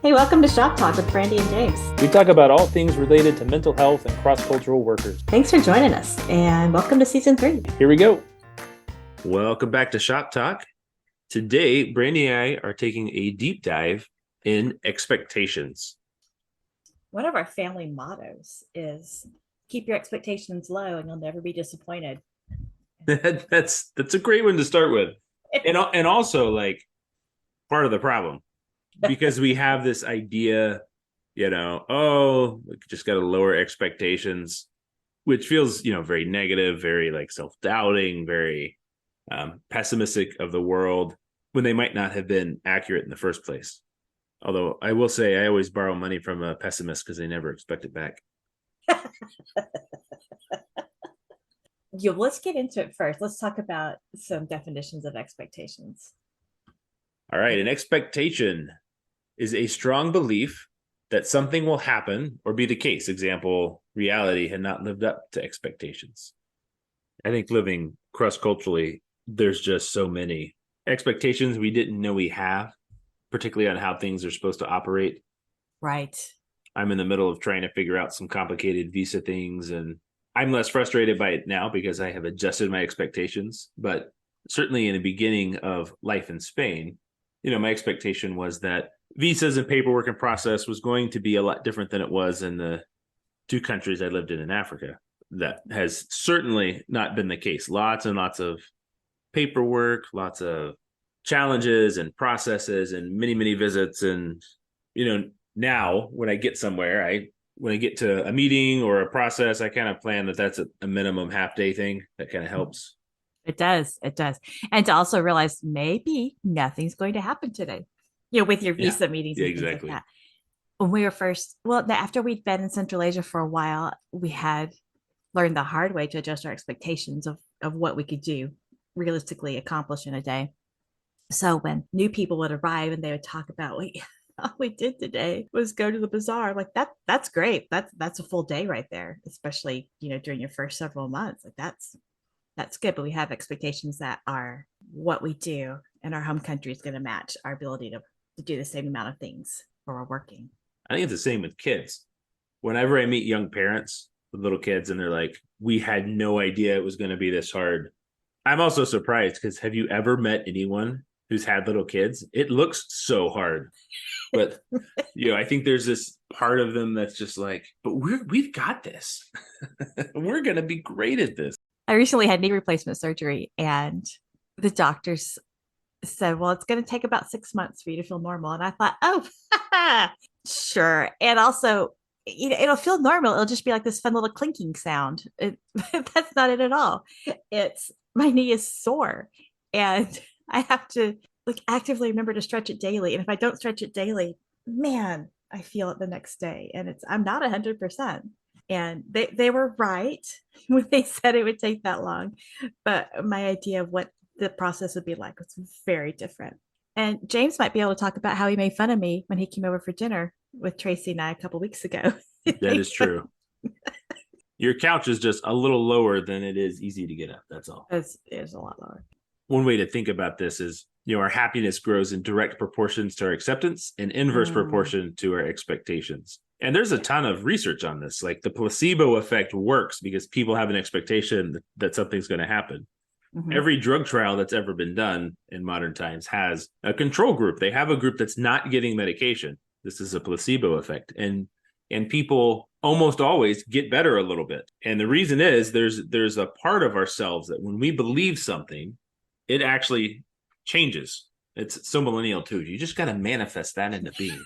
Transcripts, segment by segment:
Hey, welcome to Shop Talk with Brandy and James. We talk about all things related to mental health and cross-cultural workers. Thanks for joining us, and welcome to Season 3. Here we go. Welcome back to Shop Talk. Today, Brene and I are taking a deep dive in expectations. One of our family mottos is keep your expectations low and you'll never be disappointed. That's a great one to start with. And also like part of the problem, because we have this idea, we just got to lower expectations, which feels, very negative, very like self-doubting, very pessimistic of the world when they might not have been accurate in the first place. Although I will say I always borrow money from a pessimist because they never expect it back. Let's get into it first. Let's talk about some definitions of expectations. All right. An expectation is a strong belief that something will happen or be the case. Example, reality had not lived up to expectations. I think living cross-culturally, there's just so many expectations we didn't know we have, particularly on how things are supposed to operate. Right. I'm in the middle of trying to figure out some complicated visa things, and I'm less frustrated by it now because I have adjusted my expectations. But certainly in the beginning of life in Spain, my expectation was that visas and paperwork and process was going to be a lot different than it was in the two countries I lived in Africa. That has certainly not been the case. Lots and lots of paperwork, lots of challenges and processes and many, many visits. And, now when I get somewhere, when I get to a meeting or a process, I kind of plan that that's a minimum half day thing. That kind of helps. It does. And to also realize maybe nothing's going to happen today, with your visa meetings and things exactly. like that. When we were after we'd been in Central Asia for a while, we had learned the hard way to adjust our expectations of what we could do realistically accomplish in a day. So when new people would arrive and they would talk about, all we did today was go to the bazaar, like that's great. That's a full day right there, especially, during your first several months. Like that's good. But we have expectations that are what we do in our home country is going to match our ability to do the same amount of things where we're working. I think it's the same with kids. Whenever I meet young parents with little kids and they're like, we had no idea it was going to be this hard. I'm also surprised because have you ever met anyone who's had little kids? It looks so hard. But, I think there's this part of them that's just like, but we've got this. We're going to be great at this. I recently had knee replacement surgery and the doctors said, well, it's going to take about 6 months for you to feel normal. And I thought, oh, sure. And also, it'll feel normal. It'll just be like this fun little clinking sound. That's not it at all. It's my knee is sore and I have to actively remember to stretch it daily. And if I don't stretch it daily, man, I feel it the next day. And I'm not 100%. And they were right when they said it would take that long. But my idea of what the process would be like was very different. And James might be able to talk about how he made fun of me when he came over for dinner with Tracy and I a couple weeks ago. That is true. Your couch is just a little lower than it is easy to get up. That's all. It is a lot lower. One way to think about this is, our happiness grows in direct proportions to our acceptance and inverse proportion to our expectations. And there's a ton of research on this. Like the placebo effect works because people have an expectation that something's going to happen. Mm-hmm. Every drug trial that's ever been done in modern times has a control group. They have a group that's not getting medication. This is a placebo effect. And people almost always get better a little bit. And the reason is there's a part of ourselves that when we believe something, it actually changes. It's so millennial too. You just got to manifest that into being.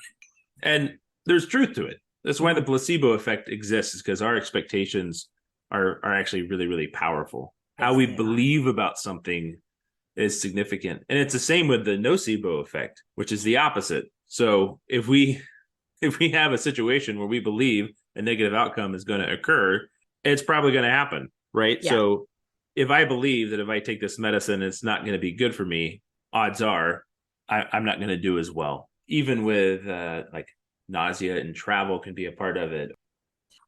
And there's truth to it. That's why the placebo effect exists, is because our expectations are actually really, really powerful. How we believe about something is significant. And it's the same with the nocebo effect, which is the opposite. So if we have a situation where we believe a negative outcome is going to occur, it's probably going to happen, right? Yeah. So if I believe that if I take this medicine, it's not going to be good for me, odds are I'm not going to do as well. Even with like nausea and travel can be a part of it.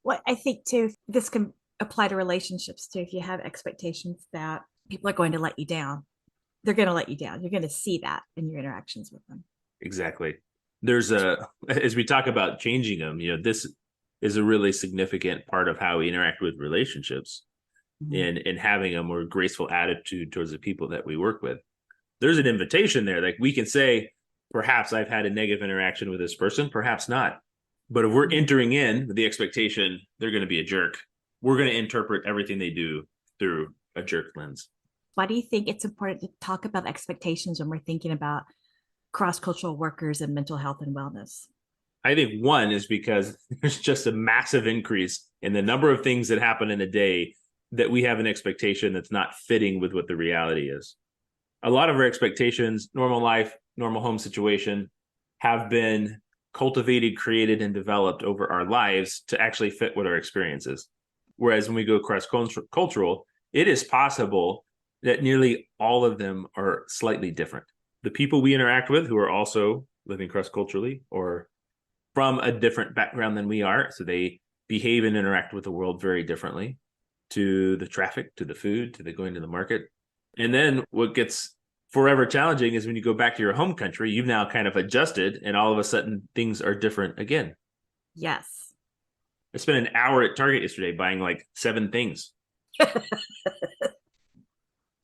Well, I think too, this can apply to relationships too. If you have expectations that people are going to let you down, they're going to let you down. You're going to see that in your interactions with them. Exactly. As we talk about changing them, this is a really significant part of how we interact with relationships and having a more graceful attitude towards the people that we work with. There's an invitation there. Like we can say, perhaps I've had a negative interaction with this person, perhaps not. But if we're entering in with the expectation they're going to be a jerk, we're going to interpret everything they do through a jerk lens. Why do you think it's important to talk about expectations when we're thinking about cross-cultural workers and mental health and wellness? I think one is because there's just a massive increase in the number of things that happen in a day that we have an expectation that's not fitting with what the reality is. A lot of our expectations, normal life, normal home situation, have been cultivated, created, and developed over our lives to actually fit what our experience is. Whereas when we go cross-cultural, it is possible that nearly all of them are slightly different. The people we interact with who are also living cross-culturally or from a different background than we are, so they behave and interact with the world very differently, to the traffic, to the food, to the going to the market. And then what gets forever challenging is when you go back to your home country, you've now kind of adjusted and all of a sudden things are different again. Yes. I spent an hour at Target yesterday buying like 7 things.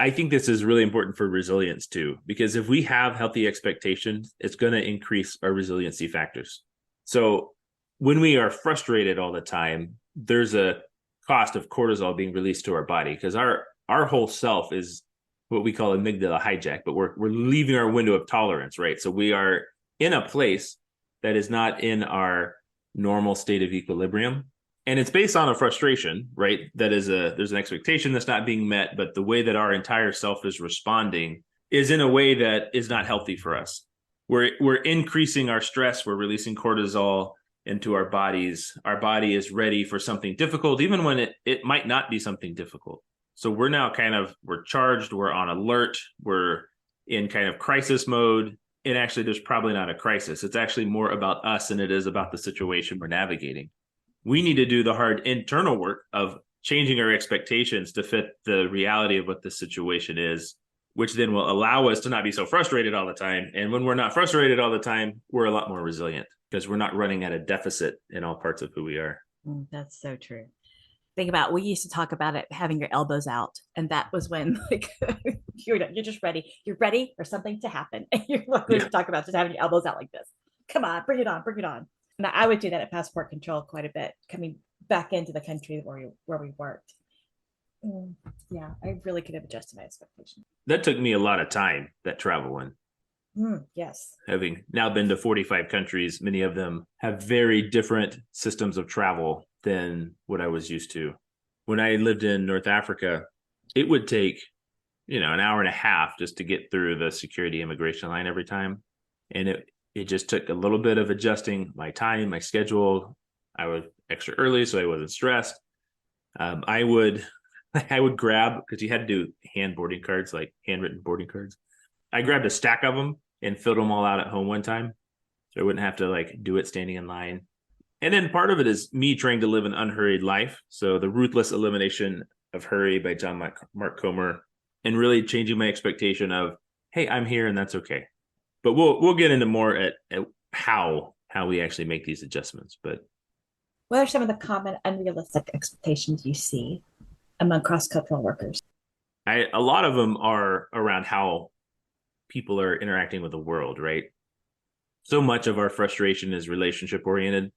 I think this is really important for resilience too, because if we have healthy expectations, it's going to increase our resiliency factors. So when we are frustrated all the time, there's a cost of cortisol being released to our body because our whole self is what we call amygdala hijack, but we're leaving our window of tolerance, right? So we are in a place that is not in our normal state of equilibrium. And it's based on a frustration, right? There's an expectation that's not being met, but the way that our entire self is responding is in a way that is not healthy for us. We're increasing our stress, we're releasing cortisol into our bodies. Our body is ready for something difficult, even when it might not be something difficult. So we're now we're charged, we're on alert, we're in kind of crisis mode. And actually, there's probably not a crisis. It's actually more about us than it is about the situation we're navigating. We need to do the hard internal work of changing our expectations to fit the reality of what the situation is, which then will allow us to not be so frustrated all the time. And when we're not frustrated all the time, we're a lot more resilient because we're not running at a deficit in all parts of who we are. That's so true. Think about, we used to talk about it having your elbows out, and that was when like you're just ready. You're ready for something to happen, and you're going to talk about just having your elbows out like this. Come on, bring it on, bring it on. Now I would do that at passport control quite a bit, coming back into the country where we worked. Yeah, I really could have adjusted my expectations. That took me a lot of time, that travel one. Yes. Having now been to 45 countries, many of them have very different systems of travel than what I was used to. When I lived in North Africa, it would take, an hour and a half just to get through the security immigration line every time. And it just took a little bit of adjusting my time, my schedule. I was extra early, so I wasn't stressed. I would grab, because you had to do hand boarding cards, like handwritten boarding cards. I grabbed a stack of them and filled them all out at home one time, so I wouldn't have to do it standing in line. And then part of it is me trying to live an unhurried life. So The Ruthless Elimination of Hurry by John Mark Comer, and really changing my expectation of, hey, I'm here and that's okay. But we'll get into more at how we actually make these adjustments. But what are some of the common unrealistic expectations you see among cross-cultural workers? A lot of them are around how people are interacting with the world, right? So much of our frustration is relationship oriented.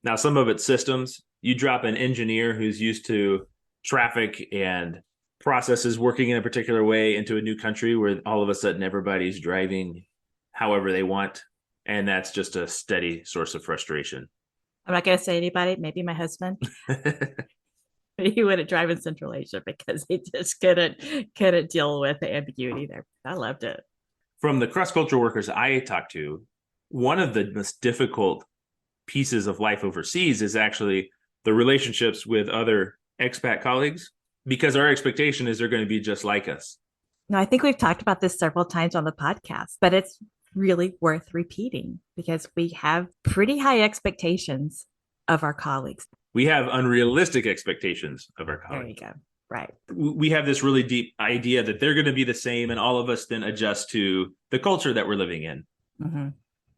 Now, some of it's systems. You drop an engineer who's used to traffic and processes working in a particular way into a new country where all of a sudden everybody's driving however they want. And that's just a steady source of frustration. I'm not going to say anybody, maybe my husband. He wouldn't drive in Central Asia because he just couldn't deal with the ambiguity there. I loved it. From the cross-cultural workers I talked to, one of the most difficult pieces of life overseas is actually the relationships with other expat colleagues, because our expectation is they're going to be just like us. No, I think we've talked about this several times on the podcast, but it's really worth repeating because we have pretty high expectations of our colleagues. We have unrealistic expectations of our colleagues. There you go. Right. We have this really deep idea that they're going to be the same, and all of us then adjust to the culture that we're living in. Mm-hmm.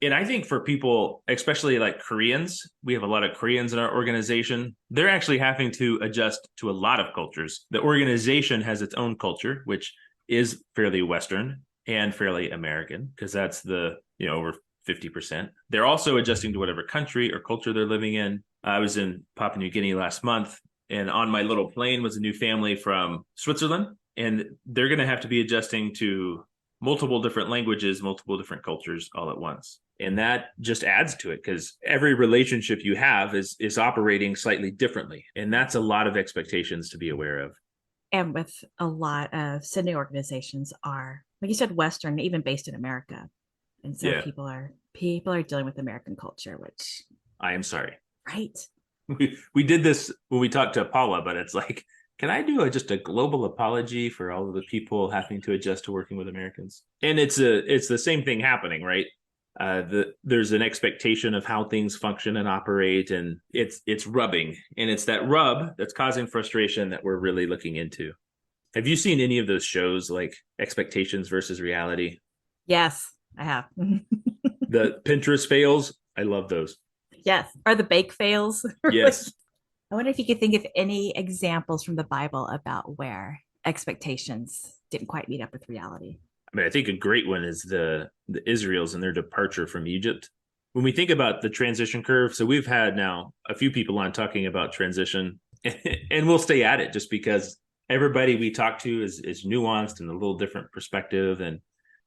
And I think for people, especially like Koreans, we have a lot of Koreans in our organization. They're actually having to adjust to a lot of cultures. The organization has its own culture, which is fairly Western and fairly American, because that's over 50%. They're also adjusting to whatever country or culture they're living in. I was in Papua New Guinea last month, and on my little plane was a new family from Switzerland, and they're going to have to be adjusting to multiple different languages, multiple different cultures all at once. And that just adds to it, because every relationship you have is operating slightly differently. And that's a lot of expectations to be aware of. And with a lot of sending organizations are, like you said, Western, even based in America. And so Yeah. people are dealing with American culture, which I am sorry. right. We did this when we talked to Paula, but it's like, can I do just a global apology for all of the people having to adjust to working with Americans? And it's the same thing happening, right? There's an expectation of how things function and operate, and it's rubbing, and it's that rub that's causing frustration that we're really looking into. Have you seen any of those shows like Expectations versus Reality? Yes, I have. The Pinterest fails, I love those. Yes. Or the bake fails. Yes. I wonder if you could think of any examples from the Bible about where expectations didn't quite meet up with reality. I mean, I think a great one is the Israels and their departure from Egypt. When we think about the transition curve, so we've had now a few people on talking about transition, and we'll stay at it just because everybody we talk to is nuanced and a little different perspective. And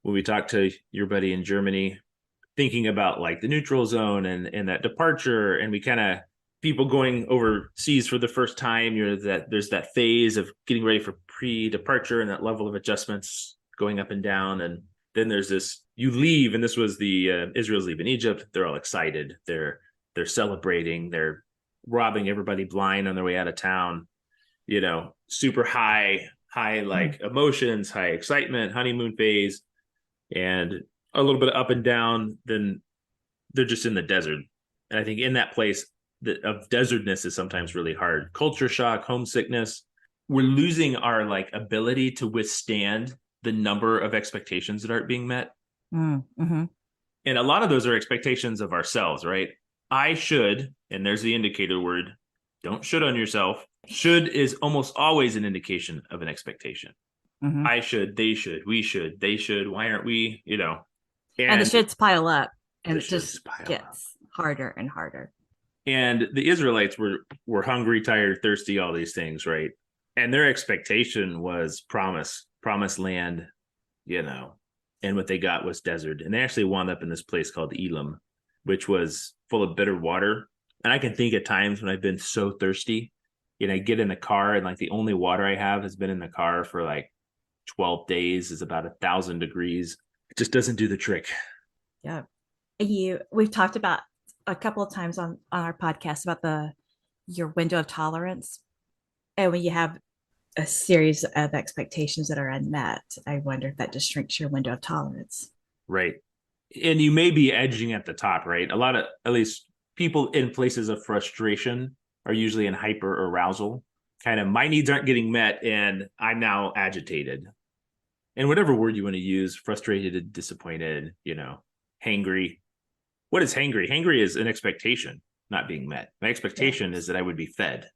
when we talk to your buddy in Germany, thinking about like the neutral zone and that departure, and we kind of people going overseas for the first time, that there's that phase of getting ready for pre-departure and that level of adjustments going up and down. And then there's this, you leave, and this was the Israel's leaving Egypt. They're all excited. They're celebrating. They're robbing everybody blind on their way out of town. Super high like emotions, high excitement, honeymoon phase, and a little bit of up and down. Then they're just in the desert. And I think in that place of desertness is sometimes really hard. Culture shock, homesickness. We're losing our like ability to withstand the number of expectations that aren't being met. Mm-hmm. And a lot of those are expectations of ourselves, right? I should, and there's the indicator word, don't should on yourself. Should is almost always an indication of an expectation. Mm-hmm. I should, they should, we should, they should, why aren't we, And the shoulds pile up, and it just gets up harder and harder. And the Israelites were hungry, tired, thirsty, all these things, right? And their expectation was promised land, and what they got was desert. And they actually wound up in this place called Elam, which was full of bitter water. And I can think at times when I've been so thirsty, and I get in the car, and like the only water I have has been in the car for like 12 days, is about 1,000 degrees. It just doesn't do the trick. Yeah. We've talked about a couple of times on our podcast about your window of tolerance. And when you have a series of expectations that are unmet, I wonder if that just shrinks your window of tolerance. Right. And you may be edging at the top, right? A lot of, at least people in places of frustration are usually in hyper arousal. Kind of, my needs aren't getting met and I'm now agitated. And whatever word you want to use, frustrated, disappointed, hangry. What is hangry? Hangry is an expectation not being met. My expectation is that I would be fed.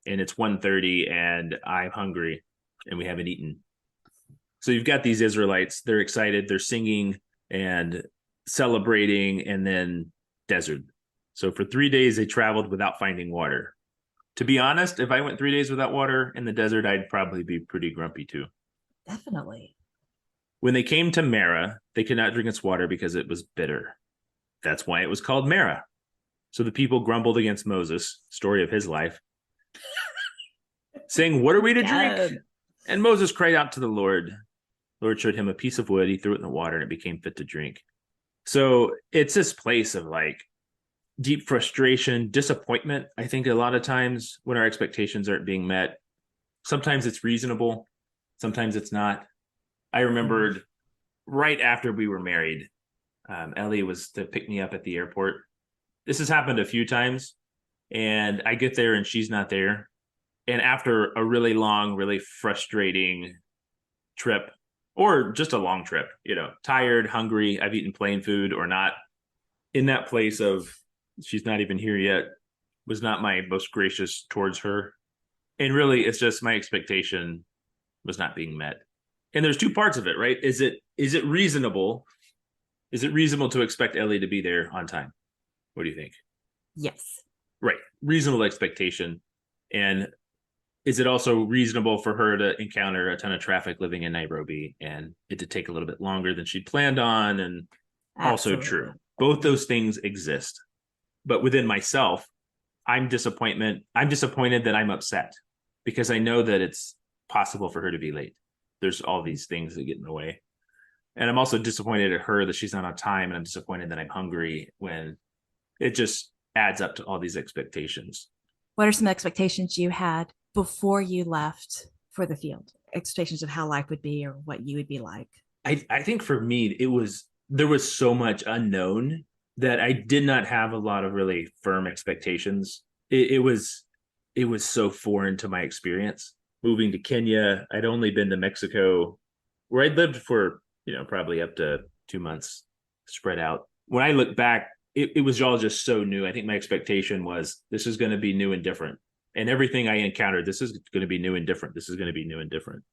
And it's 1:30 and I'm hungry and we haven't eaten. So you've got these Israelites, they're excited, they're singing and celebrating, and then desert. So for 3 days, they traveled without finding water. To be honest, if I went 3 days without water in the desert, I'd probably be pretty grumpy too. Definitely. When they came to Marah, they could not drink its water because it was bitter. That's why it was called Marah. So the people grumbled against Moses, story of his life, saying, "What are we to drink?" And Moses cried out to the Lord. The Lord showed him a piece of wood. He threw it in the water and it became fit to drink. So it's this place of like deep frustration, disappointment. I think a lot of times when our expectations aren't being met, sometimes it's reasonable, sometimes it's not. I remembered right after we were married, Ellie was to pick me up at the airport. This has happened a few times, and I get there and she's not there. And after a really long, really frustrating trip, or just a long trip, tired, hungry, I've eaten plain food or not, in that place of she's not even here yet was not my most gracious towards her. And really, it's just my expectation was not being met. And there's two parts of it, right? Is it reasonable? Is it reasonable to expect Ellie to be there on time? What do you think? Yes. Right. Reasonable expectation. And is it also reasonable for her to encounter a ton of traffic living in Nairobi and it to take a little bit longer than she'd planned on? And also Absolutely. true. Both those things exist. But within myself, I'm disappointed that I'm upset because I know that it's possible for her to be late. There's all these things that get in the way. And I'm also disappointed at her that she's not on time. And I'm disappointed that I'm hungry when it just adds up to all these expectations. What are some expectations you had before you left for the field? Expectations of how life would be or what you would be like? I think for me, there was so much unknown that I did not have a lot of really firm expectations. It was so foreign to my experience. Moving to Kenya, I'd only been to Mexico, where I'd lived for, probably up to 2 months spread out. When I look back, it was all just so new. I think my expectation was this is going to be new and different. And everything I encountered, this is going to be new and different. This is going to be new and different.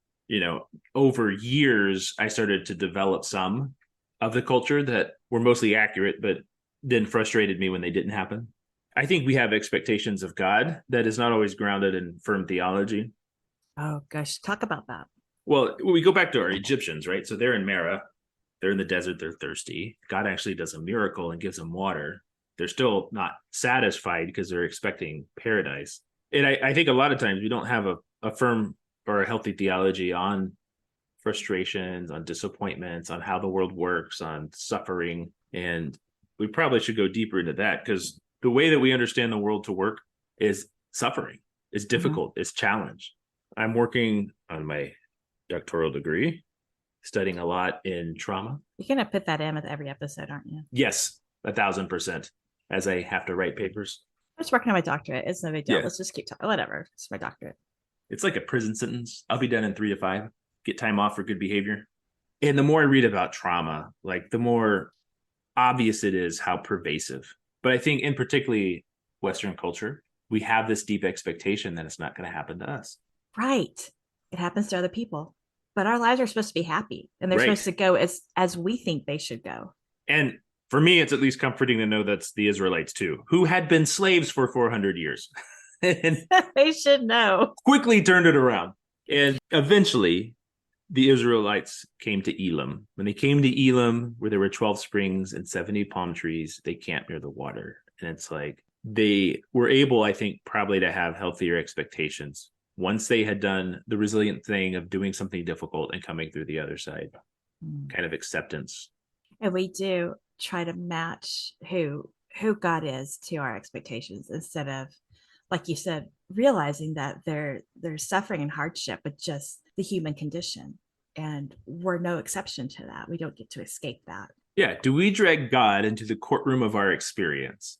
Over years, I started to develop some of the culture that were mostly accurate, but then frustrated me when they didn't happen. I think we have expectations of God that is not always grounded in firm theology. Oh, gosh, talk about that. Well, we go back to our Egyptians, right? So they're in Mara. They're in the desert. They're thirsty. God actually does a miracle and gives them water. They're still not satisfied because they're expecting paradise. And I think a lot of times we don't have a firm or a healthy theology on frustrations, on disappointments, on how the world works, on suffering. And we probably should go deeper into that because the way that we understand the world to work is suffering, is difficult, is challenge. I'm working on my doctoral degree, studying a lot in trauma. You're going to put that in with every episode, aren't you? Yes, 1,000%, as I have to write papers. I'm just working on my doctorate. It's no big deal. Yeah. Let's just keep talking. Whatever. It's my doctorate. It's like a prison sentence. I'll be done in 3 to 5. Get time off for good behavior. And the more I read about trauma, like the more obvious it is how pervasive. But I think in particularly Western culture, we have this deep expectation that it's not going to happen to us. Right. It happens to other people. But our lives are supposed to be happy. And they're Right. supposed to go as we think they should go. And for me, it's at least comforting to know that's the Israelites too, who had been slaves for 400 years. And They should know. quickly turned it around. And eventually, the Israelites came to Elim. When they came to Elim, where there were 12 springs and 70 palm trees, they camped near the water. And it's like they were able, I think, probably to have healthier expectations once they had done the resilient thing of doing something difficult and coming through the other side, kind of acceptance. And we do try to match who God is to our expectations instead of, like you said, realizing that there's suffering and hardship, but just the human condition. And we're no exception to that. We don't get to escape that. Yeah. Do we drag God into the courtroom of our experience?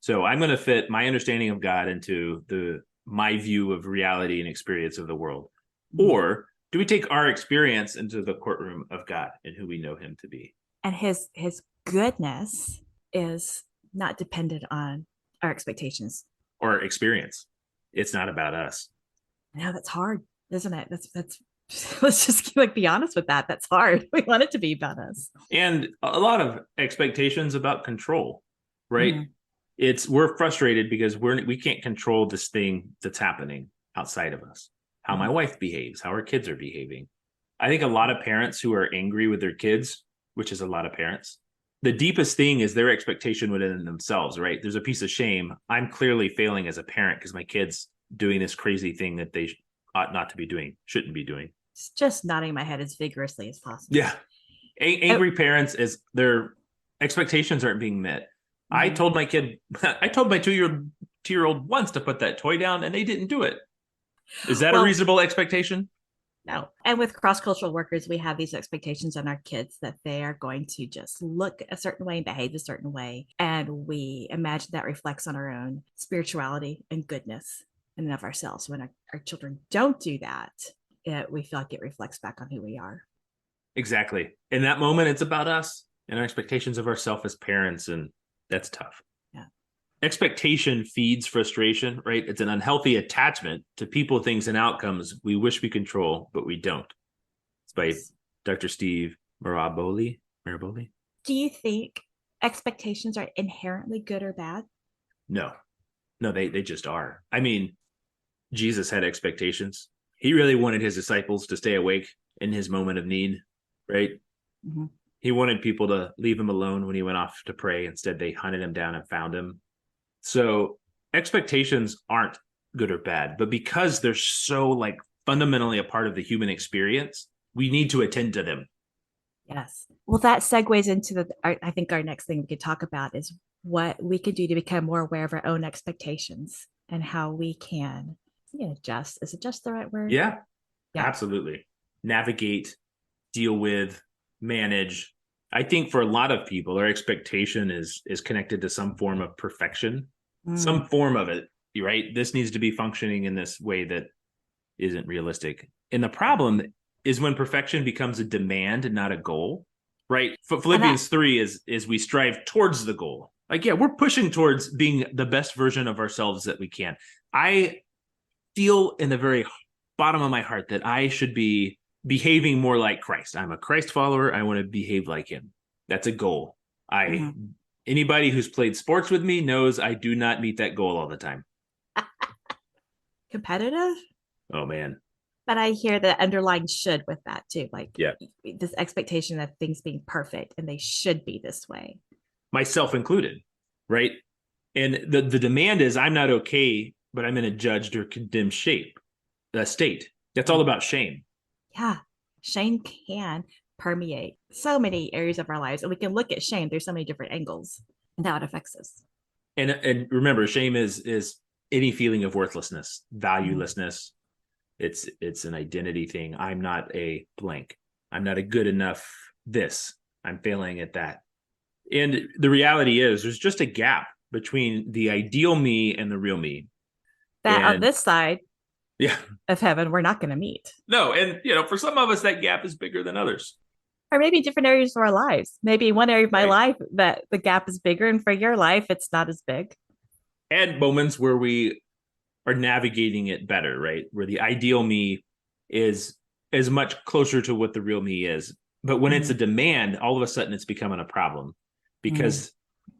So I'm going to fit my understanding of God into my view of reality and experience of the world. Or do we take our experience into the courtroom of God and who we know him to be? And his goodness is not dependent on our expectations or experience. It's not about us. Now that's hard, isn't it? That's let's just be honest with that. That's hard. We want it to be about us. And a lot of expectations about control, right? We're frustrated because we can't control this thing that's happening outside of us. How my wife behaves, how our kids are behaving. I think a lot of parents who are angry with their kids, which is a lot of parents, the deepest thing is their expectation within themselves, right? There's a piece of shame. I'm clearly failing as a parent because my kid's doing this crazy thing that they ought not to be doing, shouldn't be doing. It's just nodding my head as vigorously as possible. Yeah. Angry parents is their expectations aren't being met. I told my 2-year-old once to put that toy down and they didn't do it. Is that a reasonable expectation? No. And with cross-cultural workers, we have these expectations on our kids that they are going to just look a certain way and behave a certain way. And we imagine that reflects on our own spirituality and goodness in and of ourselves. When our children don't do that, we feel like it reflects back on who we are. Exactly. In that moment, it's about us and our expectations of ourselves as parents. And That's tough. Yeah. Expectation feeds frustration, right? It's an unhealthy attachment to people, things, and outcomes we wish we control, but we don't. It's by Dr. Steve Maraboli. Do you think expectations are inherently good or bad? No, they just are. I mean, Jesus had expectations. He really wanted his disciples to stay awake in his moment of need, right? Mm-hmm. He wanted people to leave him alone when he went off to pray. Instead, they hunted him down and found him. So expectations aren't good or bad, but because they're so like fundamentally a part of the human experience, we need to attend to them. Yes. Well, that segues into I think our next thing we could talk about is what we could do to become more aware of our own expectations and how we can adjust. Is adjust the right word? Yeah, absolutely. Navigate, deal with, manage. I think for a lot of people, our expectation is connected to some form of perfection, some form of it, right? This needs to be functioning in this way that isn't realistic. And the problem is when perfection becomes a demand and not a goal, right? Philippians 3 is we strive towards the goal. Like, yeah, we're pushing towards being the best version of ourselves that we can. I feel in the very bottom of my heart that I should be behaving more like Christ. I'm a Christ follower. I want to behave like him. That's a goal. Anybody who's played sports with me knows I do not meet that goal all the time. Competitive? Oh, man. But I hear the underlying should with that too. Like yeah, this expectation of things being perfect and they should be this way. Myself included, right? And the demand is I'm not okay, but I'm in a judged or condemned state. That's all about shame. Yeah. Shame can permeate so many areas of our lives. And we can look at shame. There's so many different angles and how it affects us. And remember, shame is any feeling of worthlessness, valuelessness. It's an identity thing. I'm not a blank. I'm not a good enough this. I'm failing at that. And the reality is there's just a gap between the ideal me and the real me. That on this side of heaven, we're not going to meet. No. And, for some of us, that gap is bigger than others. Or maybe different areas of our lives. Maybe one area of my life that the gap is bigger. And for your life, it's not as big. And moments where we are navigating it better, right? Where the ideal me is as much closer to what the real me is. But when it's a demand, all of a sudden it's becoming a problem because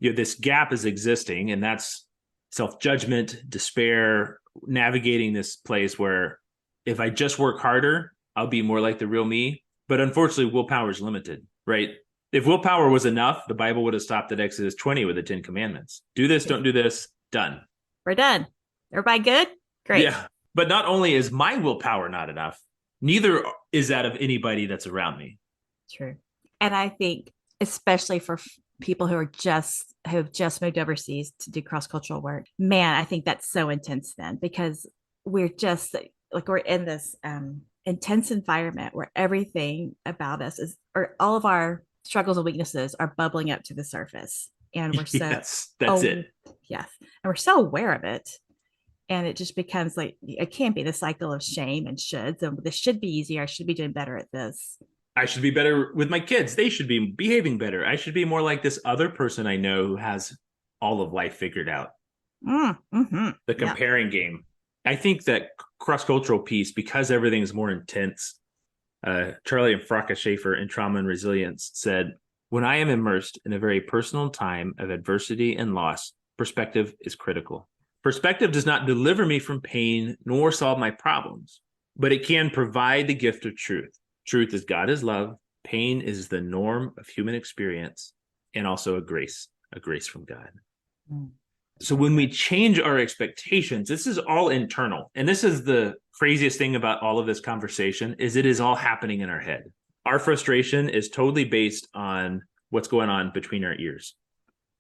this gap is existing, and that's self-judgment, despair, navigating this place where if I just work harder, I'll be more like the real me. But unfortunately, willpower is limited, right? If willpower was enough, the Bible would have stopped at Exodus 20 with the 10 commandments. Do this, don't do this, done. We're done. Everybody good? Great. Yeah. But not only is my willpower not enough, neither is that of anybody that's around me. True. And I think, especially for people who have just moved overseas to do cross-cultural work, man, I think that's so intense then, because we're just like, we're in this intense environment where everything about us or all of our struggles and weaknesses are bubbling up to the surface. And we're so, that's it. Yes. And we're so aware of it. And it just becomes like, it can't be the cycle of shame and shoulds. And this should be easier. I should be doing better at this. I should be better with my kids. They should be behaving better. I should be more like this other person I know who has all of life figured out. The comparing game. I think that cross-cultural piece, because everything's more intense, Charlie and Fraka Schaefer in Trauma and Resilience said, when I am immersed in a very personal time of adversity and loss, perspective is critical. Perspective does not deliver me from pain nor solve my problems, but it can provide the gift of truth. Truth is God is love. Pain is the norm of human experience, and also a grace from God. So when we change our expectations, this is all internal. And this is the craziest thing about all of this conversation is it is all happening in our head. Our frustration is totally based on what's going on between our ears.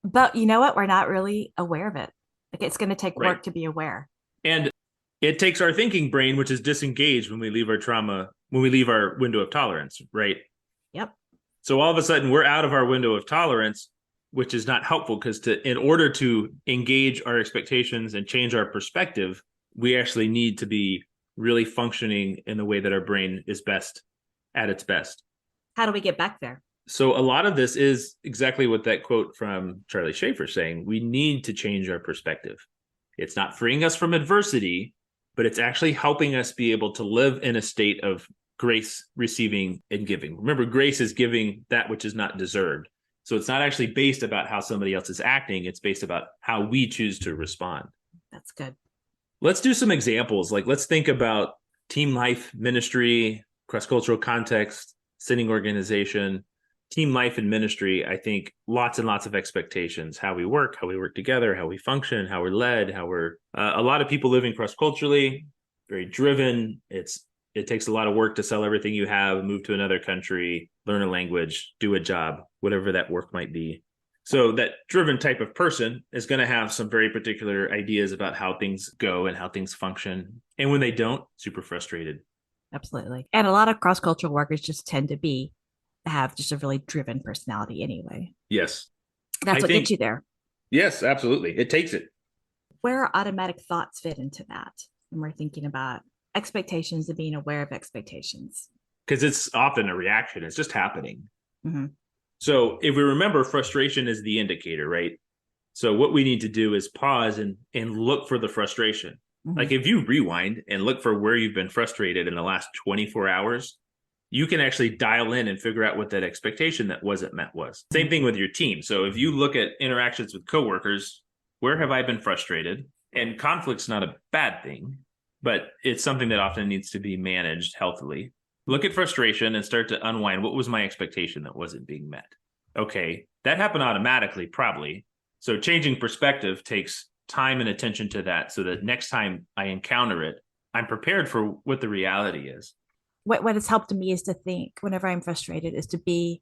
But you know what? We're not really aware of it. Like, it's going to take work to be aware. And it takes our thinking brain, which is disengaged when we leave our trauma, when we leave our window of tolerance, right? Yep. So all of a sudden we're out of our window of tolerance, which is not helpful because in order to engage our expectations and change our perspective, we actually need to be really functioning in the way that our brain is best at its best. How do we get back there? So a lot of this is exactly what that quote from Charlie Schaefer saying. We need to change our perspective. It's not freeing us from adversity, but it's actually helping us be able to live in a state of grace, receiving, and giving. Remember, grace is giving that which is not deserved. So it's not actually based about how somebody else is acting. It's based about how we choose to respond. That's good. Let's do some examples. Like, let's think about team life, ministry, cross-cultural context, sending organization. Team life and ministry, I think lots and lots of expectations, how we work together, how we function, how we're led, how we're a lot of people living cross-culturally, very driven. It takes a lot of work to sell everything you have, move to another country, learn a language, do a job, whatever that work might be. So that driven type of person is going to have some very particular ideas about how things go and how things function. And when they don't, super frustrated. Absolutely. And a lot of cross-cultural workers just tend to have just a really driven personality anyway. Yes. That's what gets you there. Yes, absolutely. It takes it. Where automatic thoughts fit into that when we're thinking about expectations and being aware of expectations? Because it's often a reaction. It's just happening. Mm-hmm. So if we remember, frustration is the indicator, right? So what we need to do is pause and look for the frustration. Mm-hmm. Like if you rewind and look for where you've been frustrated in the last 24 hours, you can actually dial in and figure out what that expectation that wasn't met was. Same thing with your team. So if you look at interactions with coworkers, where have I been frustrated? And conflict's not a bad thing, but it's something that often needs to be managed healthily. Look at frustration and start to unwind. What was my expectation that wasn't being met? Okay, that happened automatically, probably. So changing perspective takes time and attention to that so that next time I encounter it, I'm prepared for what the reality is. What has helped me is to think whenever I'm frustrated is to be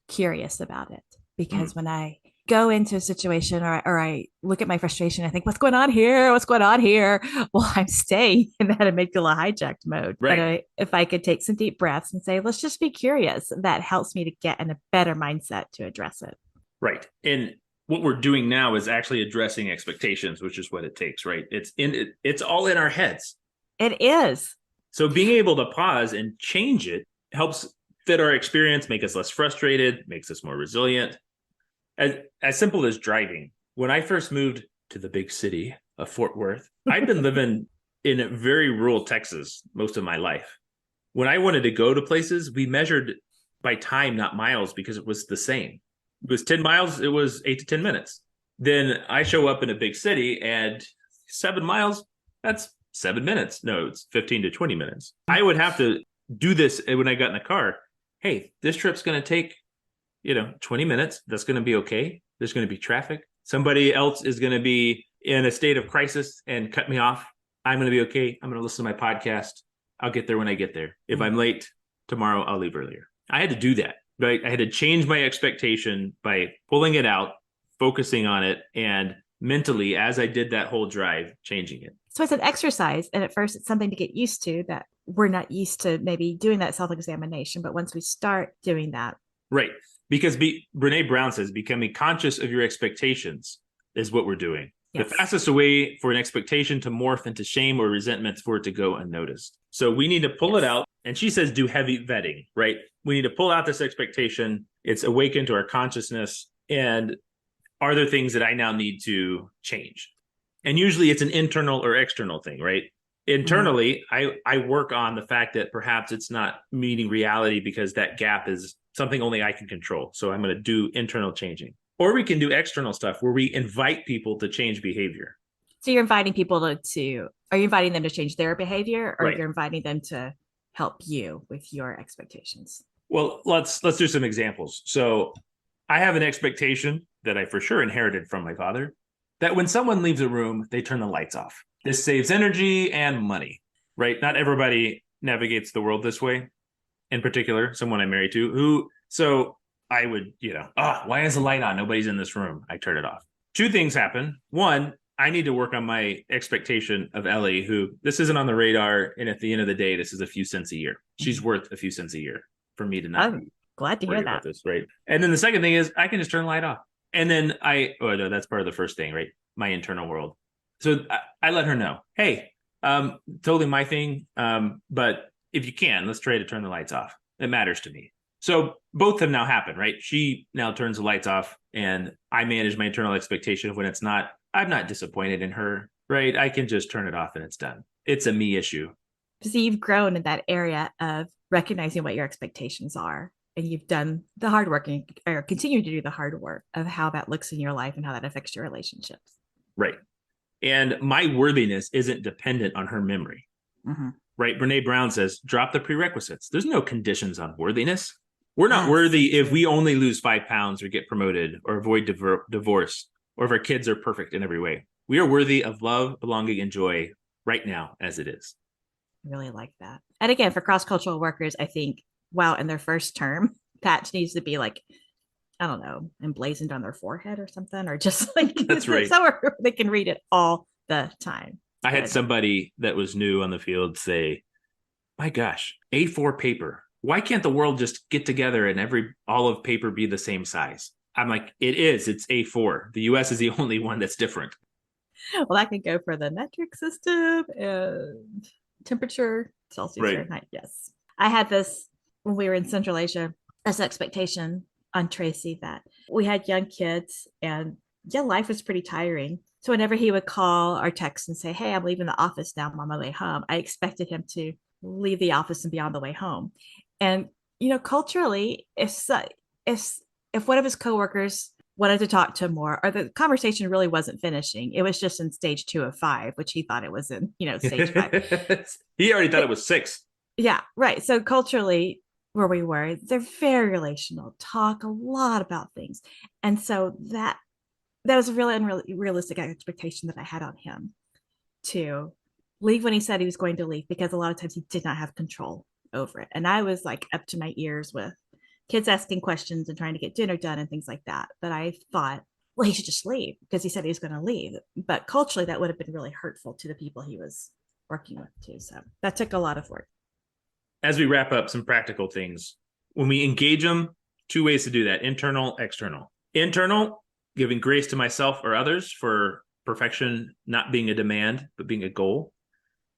curious about it. Because when I go into a situation or I look at my frustration, I think, what's going on here? What's going on here? Well, I'm staying in that amygdala hijacked mode. Right. But if I could take some deep breaths and say, let's just be curious, that helps me to get in a better mindset to address it. Right. And what we're doing now is actually addressing expectations, which is what it takes, right? It's all in our heads. It is. So being able to pause and change it helps fit our experience, make us less frustrated, makes us more resilient. As simple as driving. When I first moved to the big city of Fort Worth, I'd been living in very rural Texas most of my life. When I wanted to go to places, we measured by time, not miles, because it was the same. It was 10 miles, it was 8 to 10 minutes. Then I show up in a big city and 7 miles, that's 7 minutes. No, it's 15 to 20 minutes. I would have to do this when I got in the car. Hey, this trip's going to take 20 minutes. That's going to be okay. There's going to be traffic. Somebody else is going to be in a state of crisis and cut me off. I'm going to be okay. I'm going to listen to my podcast. I'll get there when I get there. If I'm late tomorrow, I'll leave earlier. I had to do that. Right? I had to change my expectation by pulling it out, focusing on it, and mentally, as I did that whole drive, changing it. So it's an exercise. And at first, it's something to get used to that we're not used to maybe doing that self-examination. But once we start doing that. Right. Because Brene Brown says becoming conscious of your expectations is what we're doing. Yes. The fastest way for an expectation to morph into shame or resentment is for it to go unnoticed. So we need to pull it out. And she says do heavy vetting, right? We need to pull out this expectation. It's awakened to our consciousness. And are there things that I now need to change? And usually it's an internal or external thing, right? Internally, I work on the fact that perhaps it's not meeting reality because that gap is something only I can control. So I'm going to do internal changing. Or we can do external stuff where we invite people to change behavior. So you're inviting people are you inviting them to change their behavior, or right. You're inviting them to help you with your expectations? Well, let's do some examples. So I have an expectation that I for sure inherited from my father, that when someone leaves a room, they turn the lights off. This saves energy and money, right? Not everybody navigates the world this way. In particular, someone I'm married to so I would, why is the light on? Nobody's in this room. I turn it off. Two things happen. One, I need to work on my expectation of Ellie, who this isn't on the radar. And at the end of the day, this is a few cents a year. She's worth a few cents a year for me to not. I'm glad to hear that. This, right. And then the second thing is I can just turn the light off. And then no, that's part of the first thing, right? My internal world. So I let her know, hey, totally my thing. But if you can, let's try to turn the lights off. It matters to me. So both have now happened, right? She now turns the lights off and I manage my internal expectation of when it's not, I'm not disappointed in her, right? I can just turn it off and it's done. It's a me issue. So you've grown in that area of recognizing what your expectations are. And you've done the hard work or continue to do the hard work of how that looks in your life and how that affects your relationships. Right. And my worthiness isn't dependent on her memory. Mm-hmm. Right. Brene Brown says, drop the prerequisites. There's no conditions on worthiness. We're not worthy if we only lose 5 pounds or get promoted or avoid divorce or if our kids are perfect in every way. We are worthy of love, belonging, and joy right now as it is. I really like that. And again, for cross-cultural workers, I think, wow, in their first term, that needs to be like, I don't know, emblazoned on their forehead or something, or just like that's right. Somewhere they can read it all the time. I had somebody that was new on the field say, my gosh, A4 paper. Why can't the world just get together and all of paper be the same size? I'm like, it is. It's A4. The US is the only one that's different. Well, that could go for the metric system and temperature, Celsius, right. Fahrenheit. Yes. I had this when we were in Central Asia as an expectation on Tracy that we had young kids and yeah, life was pretty tiring. So whenever he would call or text and say, hey, I'm leaving the office now, I'm on my way home, I expected him to leave the office and be on the way home. And, culturally, if one of his coworkers wanted to talk to him more, or the conversation really wasn't finishing, it was just in stage 2 of 5, which he thought it was in, stage 5. He already thought it was 6. Yeah, right. So culturally, where we were, they're very relational, talk a lot about things. And so that was a really unrealistic expectation that I had on him to leave when he said he was going to leave, because a lot of times he did not have control over it. And I was like up to my ears with kids asking questions and trying to get dinner done and things like that. But I thought, well, he should just leave because he said he was going to leave. But culturally, that would have been really hurtful to the people he was working with too. So that took a lot of work. As we wrap up, some practical things. When we engage them, 2 ways to do that: internal, external. Internal, giving grace to myself or others for perfection not being a demand, but being a goal.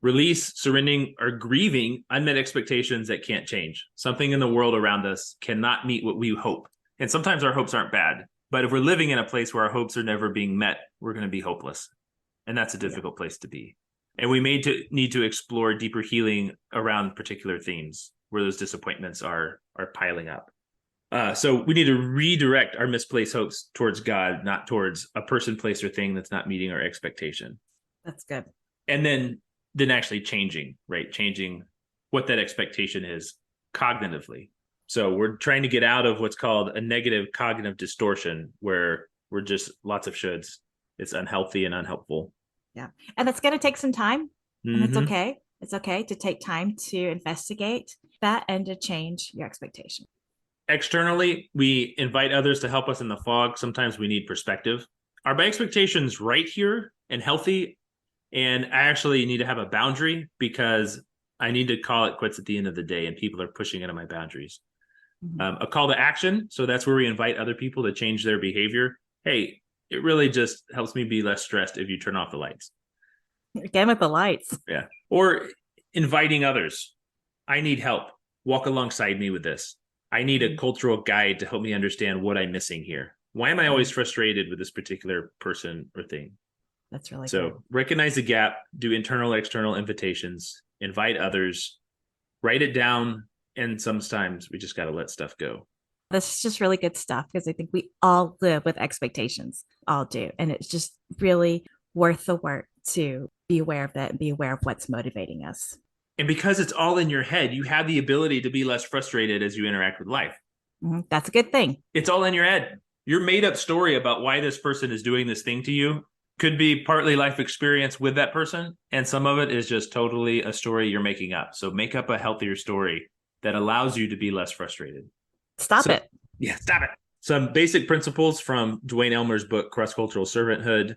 Release, surrendering, or grieving unmet expectations that can't change. Something in the world around us cannot meet what we hope. And sometimes our hopes aren't bad, but if we're living in a place where our hopes are never being met, we're going to be hopeless. And that's a difficult place to be. And we may need to explore deeper healing around particular themes where those disappointments are piling up. So we need to redirect our misplaced hopes towards God, not towards a person, place, or thing that's not meeting our expectation. That's good. And then actually changing what that expectation is cognitively. So we're trying to get out of what's called a negative cognitive distortion, where we're just lots of shoulds. It's unhealthy and unhelpful. Yeah. And it's going to take some time. Mm-hmm. And it's okay. It's okay to take time to investigate that and to change your expectation. Externally, we invite others to help us in the fog. Sometimes we need perspective. Are my expectations right here and healthy? And I actually need to have a boundary because I need to call it quits at the end of the day and people are pushing into my boundaries. Mm-hmm. A call to action. So that's where we invite other people to change their behavior. Hey, it really just helps me be less stressed if you turn off the lights. Again with the lights. Yeah. Or inviting others. I need help. Walk alongside me with this. I need a cultural guide to help me understand what I'm missing here. Why am I always frustrated with this particular person or thing? That's really so good. Recognize the gap, do internal, external invitations, invite others, write it down. And sometimes we just got to let stuff go. This is just really good stuff because I think we all live with expectations, all do. And it's just really worth the work to be aware of that and be aware of what's motivating us. And because it's all in your head, you have the ability to be less frustrated as you interact with life. Mm-hmm. That's a good thing. It's all in your head. Your made up story about why this person is doing this thing to you could be partly life experience with that person. And some of it is just totally a story you're making up. So make up a healthier story that allows you to be less frustrated. Stop it. Yeah, stop it. Some basic principles from Duane Elmer's book, Cross-Cultural Servanthood.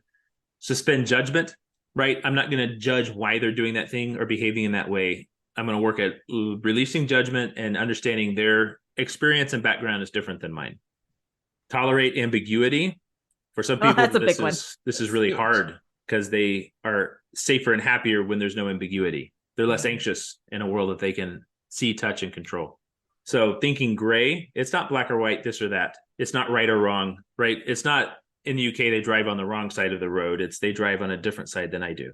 Suspend judgment, right? I'm not going to judge why they're doing that thing or behaving in that way. I'm going to work at releasing judgment and understanding their experience and background is different than mine. Tolerate ambiguity. For some people, that's a big one. This is really hard because they are safer and happier when there's no ambiguity. They're less anxious in a world that they can see, touch, and control. So thinking gray, it's not black or white, this or that. It's not right or wrong, right? It's not in the UK, they drive on the wrong side of the road. It's they drive on a different side than I do.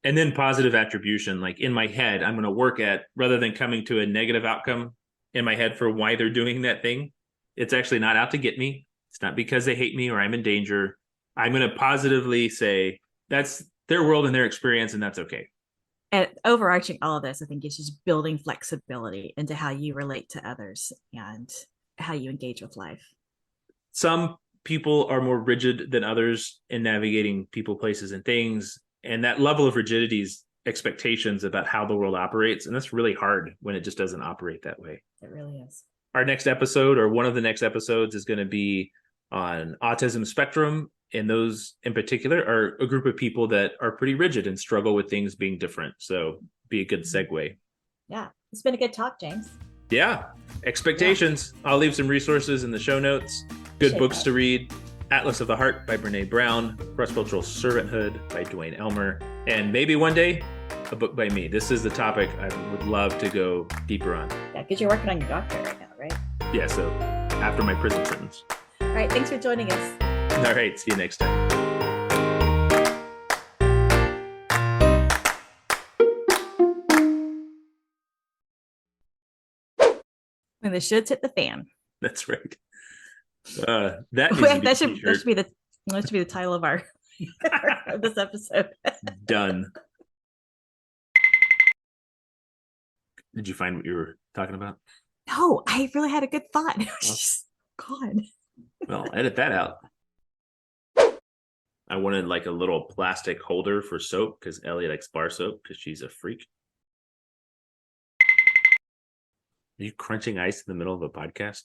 And then positive attribution, like in my head, I'm going to work at, rather than coming to a negative outcome in my head for why they're doing that thing, it's actually not out to get me. It's not because they hate me or I'm in danger. I'm going to positively say that's their world and their experience, and that's okay. And overarching all of this, I think it's just building flexibility into how you relate to others and how you engage with life. Some people are more rigid than others in navigating people, places, and things. And that level of rigidity is expectations about how the world operates. And that's really hard when it just doesn't operate that way. It really is. Our next episode, or one of the next episodes, is going to be on autism spectrum. And those in particular are a group of people that are pretty rigid and struggle with things being different. So be a good segue. Yeah. It's been a good talk, James. Yeah. Expectations. Yeah. I'll leave some resources in the show notes. Good books to read. Atlas of the Heart by Brene Brown, Cross-Cultural Servanthood by Duane Elmer, and maybe one day a book by me. This is the topic I would love to go deeper on. Yeah, because you're working on your doctorate right now, right? Yeah, so after my prison sentence. All right, thanks for joining us. All right, see you next time. When the shoulds hit the fan. That's right. That should be the title of our of this episode. Done. Did you find what you were talking about? No, I really had a good thought. It was just gone. Well, edit that out. I wanted like a little plastic holder for soap because Ellie likes bar soap because she's a freak. Are you crunching ice in the middle of a podcast?